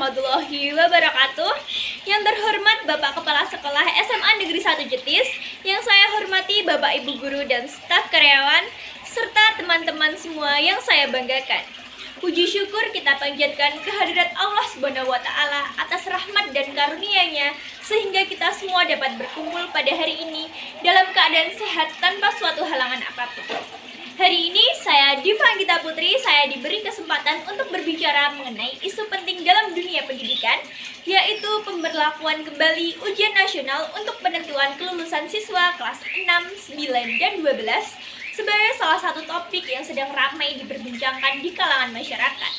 warahmatullahi wabarakatuh. Yang terhormat Bapak Kepala Sekolah SMA Negeri 1 Jetis, yang saya hormati Bapak Ibu Guru dan staf karyawan, serta teman-teman semua yang saya banggakan. Puji syukur kita panjatkan kehadirat Allah Subhanahu wa Ta'ala atas rahmat dan karunia-Nya sehingga kita semua dapat berkumpul pada hari ini dalam keadaan sehat tanpa suatu halangan apapun. Hari ini saya Diva Anggita Putri, saya diberi kesempatan untuk berbicara mengenai isu penting dalam dunia pendidikan, yaitu pemberlakuan kembali ujian nasional untuk penentuan kelulusan siswa kelas 6, 9, dan 12 sebagai salah satu topik yang sedang ramai diperbincangkan di kalangan masyarakat.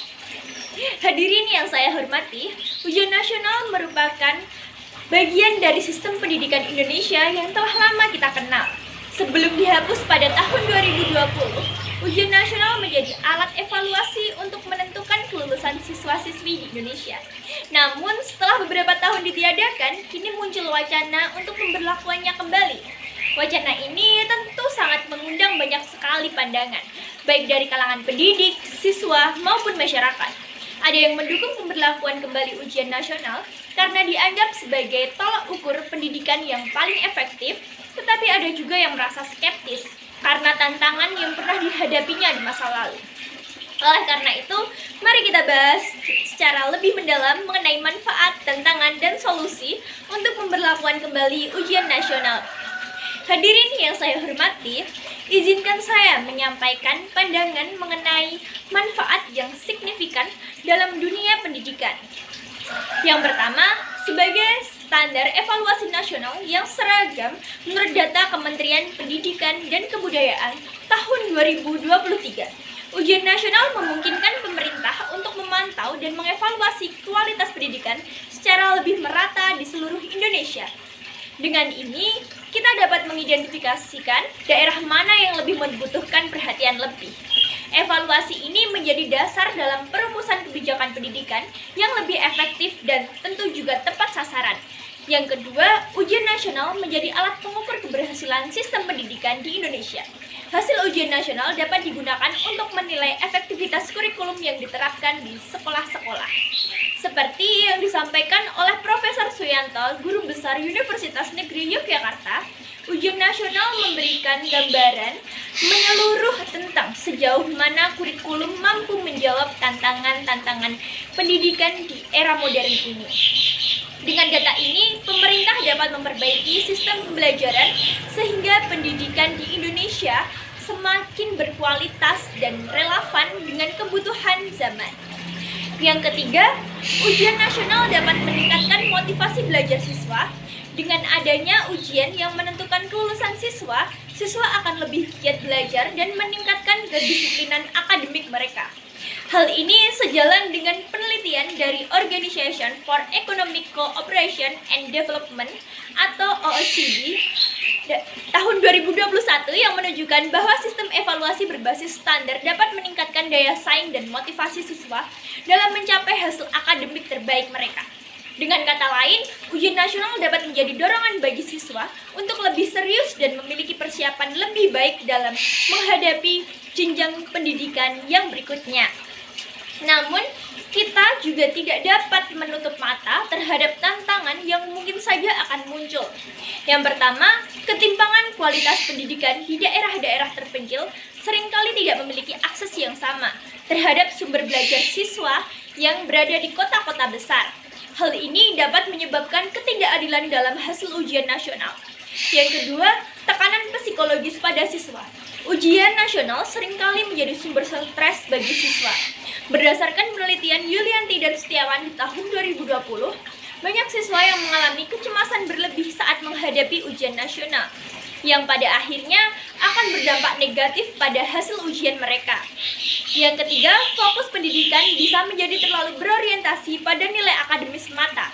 Hadirin yang saya hormati, ujian nasional merupakan bagian dari sistem pendidikan Indonesia yang telah lama kita kenal. Sebelum dihapus pada tahun 2020, ujian nasional menjadi alat evaluasi untuk menentukan kelulusan siswa-siswi di Indonesia. Namun, setelah beberapa tahun ditiadakan, kini muncul wacana untuk pemberlakuannya kembali. Wacana ini tentu sangat mengundang banyak sekali pandangan, baik dari kalangan pendidik, siswa, maupun masyarakat. Ada yang mendukung pemberlakuan kembali ujian nasional karena dianggap sebagai tolak ukur pendidikan yang paling efektif, tetapi ada juga yang merasa skeptis karena tantangan yang pernah dihadapinya di masa lalu. Oleh karena itu, mari kita bahas secara lebih mendalam mengenai manfaat, tantangan, dan solusi untuk pemberlakuan kembali ujian nasional. Hadirin yang saya hormati, izinkan saya menyampaikan pandangan mengenai manfaat yang signifikan dalam dunia pendidikan. Yang pertama, sebagai standar evaluasi nasional yang seragam menurut data Kementerian Pendidikan dan Kebudayaan tahun 2023. Ujian nasional memungkinkan pemerintah untuk memantau dan mengevaluasi kualitas pendidikan secara lebih merata di seluruh Indonesia. Dengan ini, kita dapat mengidentifikasikan daerah mana yang lebih membutuhkan perhatian lebih. Evaluasi ini menjadi dasar dalam perumusan kebijakan pendidikan yang lebih efektif dan tentu juga tepat sasaran. Yang kedua, ujian nasional menjadi alat pengukur keberhasilan sistem pendidikan di Indonesia. Hasil ujian nasional dapat digunakan untuk menilai efektivitas kurikulum yang diterapkan di sekolah-sekolah. Seperti yang disampaikan oleh Profesor Suyanto, Guru Besar Universitas Negeri Yogyakarta, ujian nasional memberikan gambaran menyeluruh tentang sejauh mana kurikulum mampu menjawab tantangan-tantangan pendidikan di era modern ini. Dengan data ini, pemerintah dapat memperbaiki sistem pembelajaran sehingga pendidikan di Indonesia semakin berkualitas dan relevan dengan kebutuhan zaman. Yang ketiga, ujian nasional dapat meningkatkan motivasi belajar siswa. Dengan adanya ujian yang menentukan kelulusan siswa, siswa akan lebih giat belajar dan meningkatkan kedisiplinan akademik mereka. Hal ini sejalan dengan penelitian dari Organization for Economic Cooperation and Development atau OECD tahun 2021 yang menunjukkan bahwa sistem evaluasi berbasis standar dapat meningkatkan daya saing dan motivasi siswa dalam mencapai hasil akademik terbaik mereka. Dengan kata lain, ujian nasional dapat menjadi dorongan bagi siswa untuk lebih serius dan memiliki persiapan lebih baik dalam menghadapi jenjang pendidikan yang berikutnya. Namun, kita juga tidak dapat menutup mata terhadap tantangan yang mungkin saja akan muncul. Yang pertama, ketimpangan kualitas pendidikan di daerah-daerah terpencil seringkali tidak memiliki akses yang sama terhadap sumber belajar siswa yang berada di kota-kota besar. Hal ini dapat menyebabkan ketidakadilan dalam hasil ujian nasional. Yang kedua, tekanan psikologis pada siswa. Ujian nasional seringkali menjadi sumber stres bagi siswa. Berdasarkan penelitian Yulianti dan Setiawan di tahun 2020, banyak siswa yang mengalami kecemasan berlebih saat menghadapi ujian nasional, yang pada akhirnya akan berdampak negatif pada hasil ujian mereka. Yang ketiga, fokus pendidikan bisa menjadi terlalu berorientasi pada nilai akademis semata.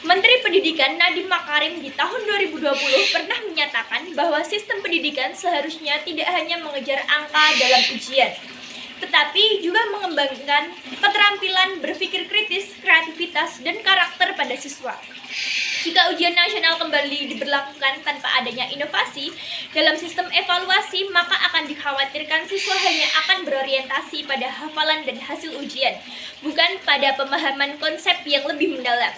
Menteri Pendidikan Nadiem Makarim di tahun 2020 pernah menyatakan bahwa sistem pendidikan seharusnya tidak hanya mengejar angka dalam ujian, tetapi juga mengembangkan keterampilan berpikir kritis, kreativitas, dan karakter pada siswa. Jika ujian nasional kembali diberlakukan tanpa adanya inovasi dalam sistem evaluasi, maka akan dikhawatirkan siswa hanya akan berorientasi pada hafalan dan hasil ujian, bukan pada pemahaman konsep yang lebih mendalam.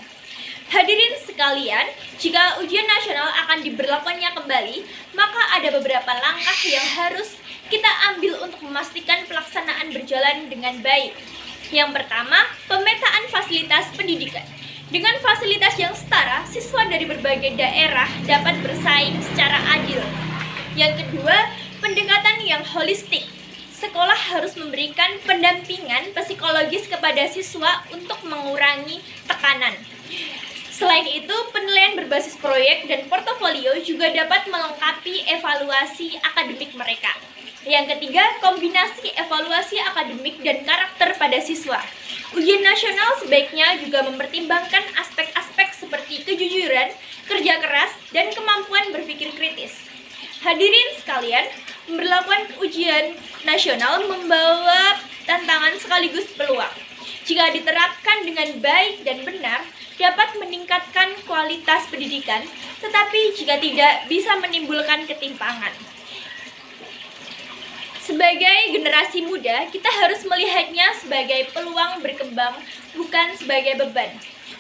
Hadirin sekalian, jika ujian nasional akan diberlakukannya kembali, maka ada beberapa langkah yang harus kita ambil untuk memastikan pelaksanaan berjalan dengan baik. Yang pertama, pemetaan fasilitas pendidikan. Dengan fasilitas yang setara, siswa dari berbagai daerah dapat bersaing secara adil. Yang kedua, pendekatan yang holistik. Sekolah harus memberikan pendampingan psikologis kepada siswa untuk mengurangi tekanan. Selain itu, penilaian berbasis proyek dan portofolio juga dapat melengkapi evaluasi akademik mereka. Yang ketiga, kombinasi evaluasi akademik dan karakter pada siswa. Ujian nasional sebaiknya juga mempertimbangkan aspek-aspek seperti kejujuran, kerja keras, dan kemampuan berpikir kritis. Hadirin sekalian, pemberlakuan ujian nasional membawa tantangan sekaligus peluang. Jika diterapkan dengan baik dan benar, dapat meningkatkan kualitas pendidikan, tetapi jika tidak, bisa menimbulkan ketimpangan. Sebagai generasi muda, kita harus melihatnya sebagai peluang berkembang, bukan sebagai beban.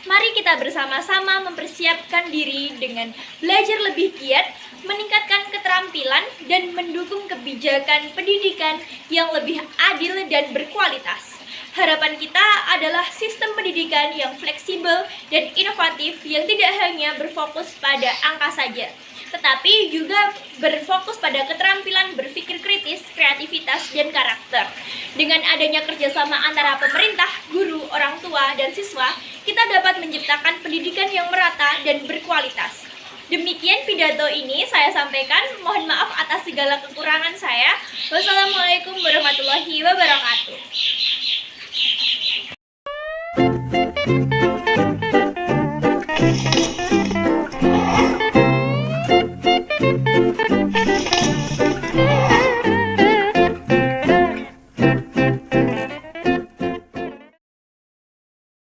Mari kita bersama-sama mempersiapkan diri dengan belajar lebih giat, meningkatkan keterampilan, dan mendukung kebijakan pendidikan yang lebih adil dan berkualitas. Harapan kita adalah sistem pendidikan yang fleksibel dan inovatif yang tidak hanya berfokus pada angka saja, tetapi juga berfokus pada keterampilan berpikir kritis, kreativitas, dan karakter. Dengan adanya kerjasama antara pemerintah, guru, orang tua, dan siswa, kita dapat menciptakan pendidikan yang merata dan berkualitas. Demikian pidato ini saya sampaikan. Mohon maaf atas segala kekurangan saya. Wassalamualaikum warahmatullahi wabarakatuh.